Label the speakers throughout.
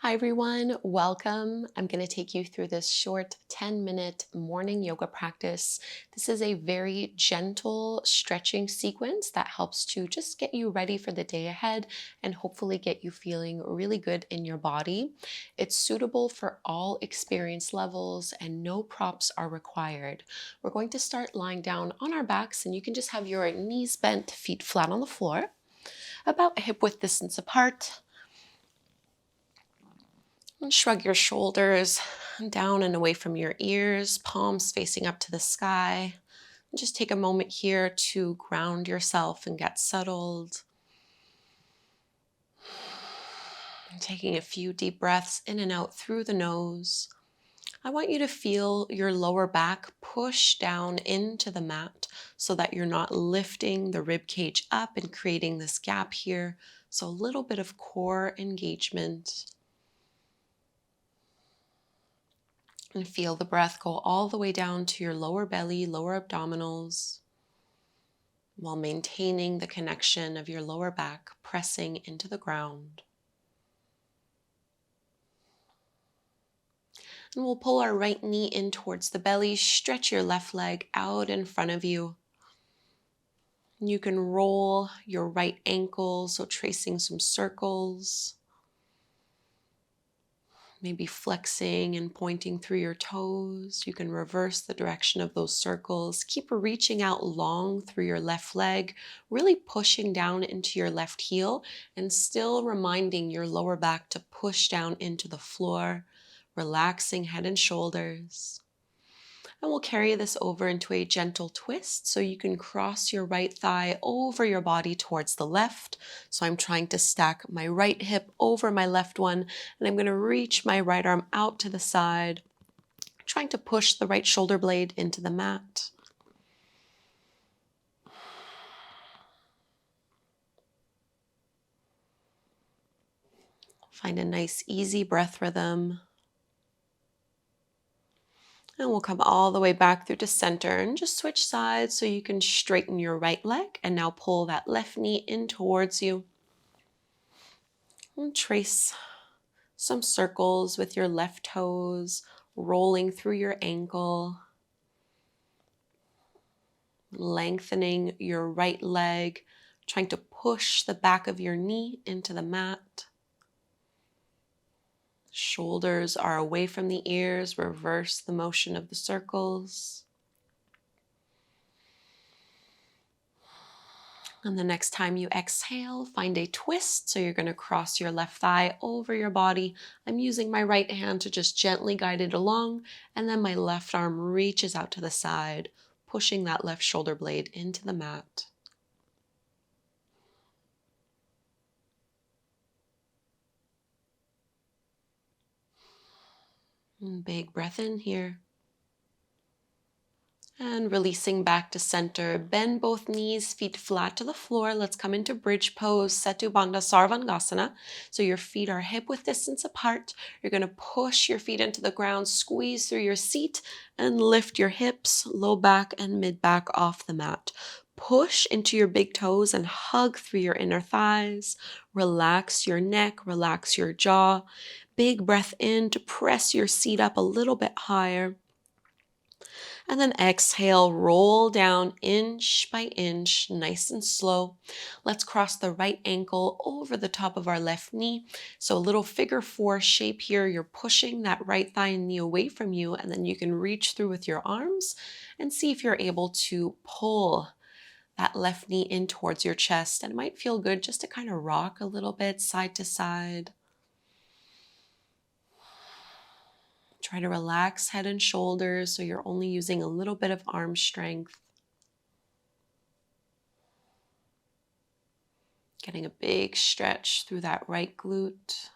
Speaker 1: Hi everyone, welcome. I'm going to take you through this short 10-minute morning yoga practice. This is a very gentle stretching sequence that helps to just get you ready for the day ahead and hopefully get you feeling really good in your body. It's suitable for all experience levels and no props are required. We're going to start lying down on our backs and you can just have your knees bent, feet flat on the floor, about hip width distance apart. And shrug your shoulders down and away from your ears, palms facing up to the sky. And just take a moment here to ground yourself and get settled. And taking a few deep breaths in and out through the nose. I want you to feel your lower back push down into the mat so that you're not lifting the rib cage up and creating this gap here. So a little bit of core engagement. And feel the breath go all the way down to your lower belly, lower abdominals, while maintaining the connection of your lower back pressing into the ground. And we'll pull our right knee in towards the belly, stretch your left leg out in front of you. You can roll your right ankle, so tracing some circles. Maybe flexing and pointing through your toes. You can reverse the direction of those circles. Keep reaching out long through your left leg, really pushing down into your left heel and still reminding your lower back to push down into the floor, relaxing head and shoulders. And we'll carry this over into a gentle twist so you can cross your right thigh over your body towards the left. So I'm trying to stack my right hip over my left one, and I'm going to reach my right arm out to the side, trying to push the right shoulder blade into the mat. Find a nice, easy breath rhythm. And we'll come all the way back through to center and just switch sides so you can straighten your right leg and now pull that left knee in towards you. And trace some circles with your left toes, rolling through your ankle, lengthening your right leg, trying to push the back of your knee into the mat. Shoulders are away from the ears, reverse the motion of the circles. And the next time you exhale, find a twist. So you're going to cross your left thigh over your body. I'm using my right hand to just gently guide it along. And then my left arm reaches out to the side, pushing that left shoulder blade into the mat. And big breath in here. And releasing back to center, bend both knees, feet flat to the floor. Let's come into bridge pose, Setu Bandha Sarvangasana. So your feet are hip width distance apart. You're going to push your feet into the ground, squeeze through your seat, and lift your hips, low back and mid back off the mat. Push into your big toes and hug through your inner thighs. Relax your neck, relax your jaw. Big breath in to press your seat up a little bit higher. And then exhale, roll down inch by inch, nice and slow. Let's cross the right ankle over the top of our left knee. So a little figure four shape here. You're pushing that right thigh and knee away from you, and then you can reach through with your arms and see if you're able to pull that left knee in towards your chest. And it might feel good just to kind of rock a little bit side to side. Try to relax head and shoulders so you're only using a little bit of arm strength. Getting a big stretch through that right glute.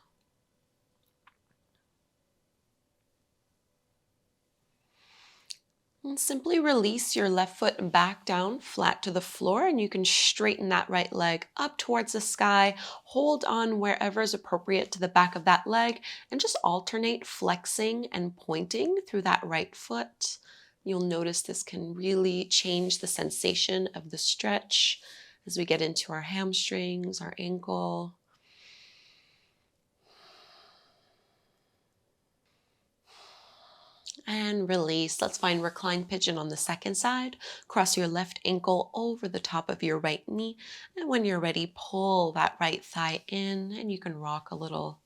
Speaker 1: And simply release your left foot back down flat to the floor, and you can straighten that right leg up towards the sky. Hold on wherever is appropriate to the back of that leg and just alternate flexing and pointing through that right foot. You'll notice this can really change the sensation of the stretch as we get into our hamstrings, our ankle. And release. Let's find reclined pigeon on the second side. Cross your left ankle over the top of your right knee. And when you're ready, pull that right thigh in and you can rock a little.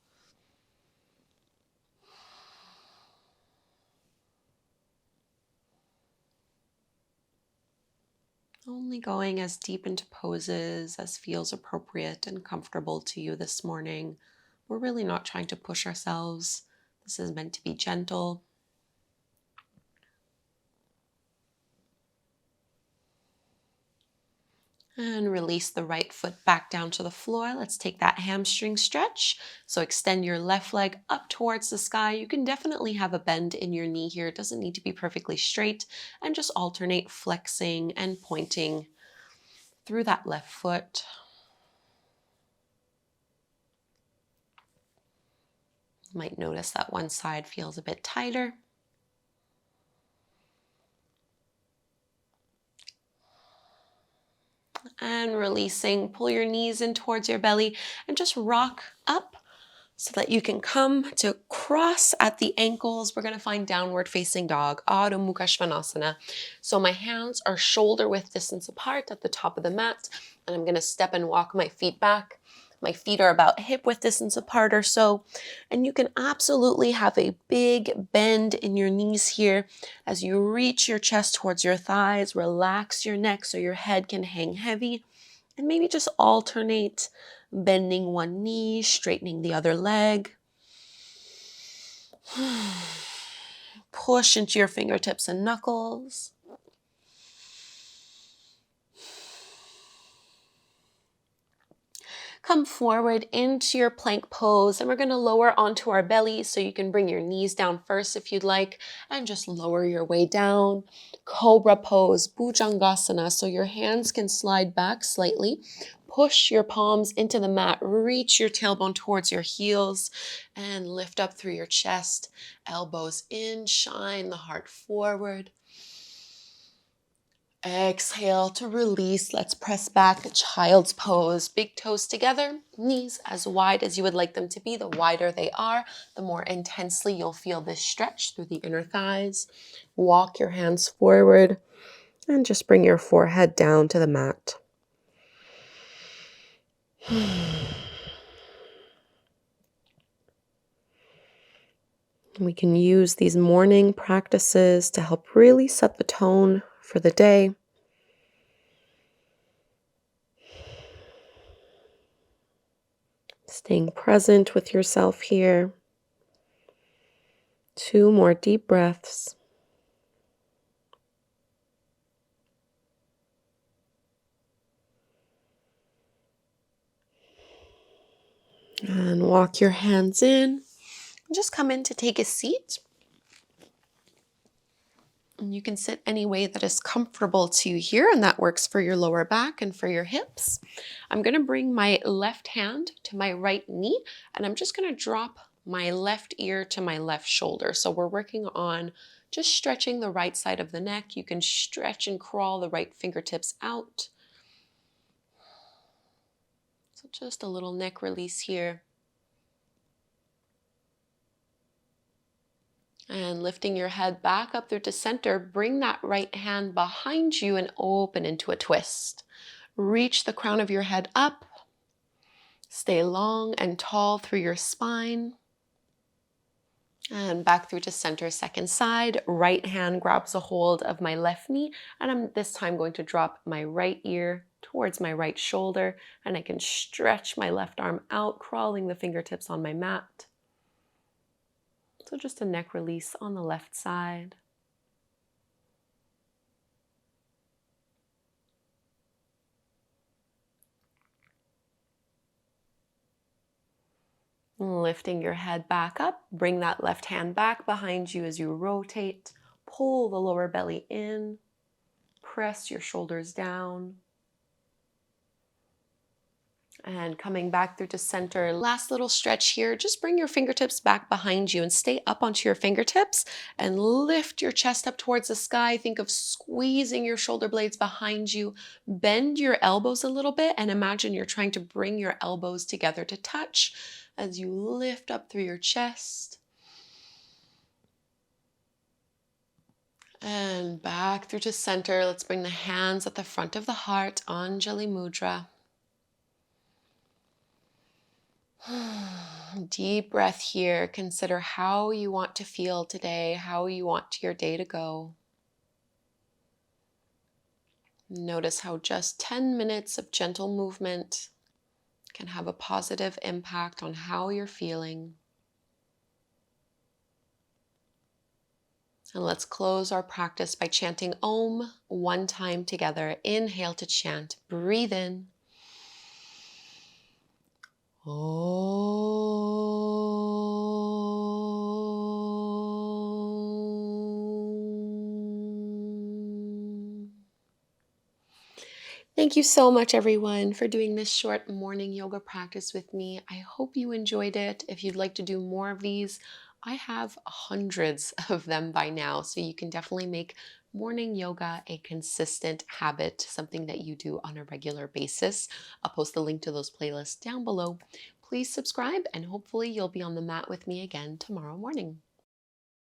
Speaker 1: Only going as deep into poses as feels appropriate and comfortable to you this morning. We're really not trying to push ourselves. This is meant to be gentle. And release the right foot back down to the floor. Let's take that hamstring stretch. So extend your left leg up towards the sky. You can definitely have a bend in your knee here. It doesn't need to be perfectly straight. And just alternate flexing and pointing through that left foot. You might notice that one side feels a bit tighter. And releasing, pull your knees in towards your belly and just rock up so that you can come to cross at the ankles. We're going to find downward facing dog, Adho Mukha Svanasana. So my hands are shoulder width distance apart at the top of the mat, and I'm going to step and walk my feet back. My feet are about hip width distance apart or so, and you can absolutely have a big bend in your knees here as you reach your chest towards your thighs. Relax your neck so your head can hang heavy, and maybe just alternate bending one knee, straightening the other leg. Push into your fingertips and knuckles. Come forward into your plank pose, and we're going to lower onto our belly, so you can bring your knees down first if you'd like, and just lower your way down. Cobra pose, Bhujangasana, so your hands can slide back slightly. Push your palms into the mat, reach your tailbone towards your heels, and lift up through your chest. Elbows in, shine the heart forward. Exhale to release. Let's press back, child's pose. Big toes together, knees as wide as you would like them to be. The wider they are, the more intensely you'll feel this stretch through the inner thighs. Walk your hands forward and just bring your forehead down to the mat. We can use these morning practices to help really set the tone for the day. Staying present with yourself here. 2 more deep breaths. And walk your hands in. Just come in to take a seat. And you can sit any way that is comfortable to you here, and that works for your lower back and for your hips. I'm going to bring my left hand to my right knee, and I'm just going to drop my left ear to my left shoulder. So we're working on just stretching the right side of the neck. You can stretch and crawl the right fingertips out. So just a little neck release here. And lifting your head back up through to center, bring that right hand behind you and open into a twist. Reach the crown of your head up. Stay long and tall through your spine. And back through to center, second side. Right hand grabs a hold of my left knee, and I'm this time going to drop my right ear towards my right shoulder, and I can stretch my left arm out, crawling the fingertips on my mat. So just a neck release on the left side. Lifting your head back up, bring that left hand back behind you as you rotate. Pull the lower belly in, press your shoulders down. And coming back through to center. Last little stretch here. Just bring your fingertips back behind you and stay up onto your fingertips and lift your chest up towards the sky. Think of squeezing your shoulder blades behind you. Bend your elbows a little bit and imagine you're trying to bring your elbows together to touch as you lift up through your chest. And back through to center. Let's bring the hands at the front of the heart, Anjali Mudra. Deep breath here. Consider how you want to feel today, how you want your day to go. Notice how just 10 minutes of gentle movement can have a positive impact on how you're feeling. And let's close our practice by chanting Om one time together. Inhale to chant. Breathe in. Om. Thank you so much, everyone, for doing this short morning yoga practice with me. I hope you enjoyed it. If you'd like to do more of these, I have hundreds of them by now, so you can definitely make morning yoga a consistent habit, something that you do on a regular basis. I'll post the link to those playlists down below. Please subscribe, and hopefully you'll be on the mat with me again tomorrow morning.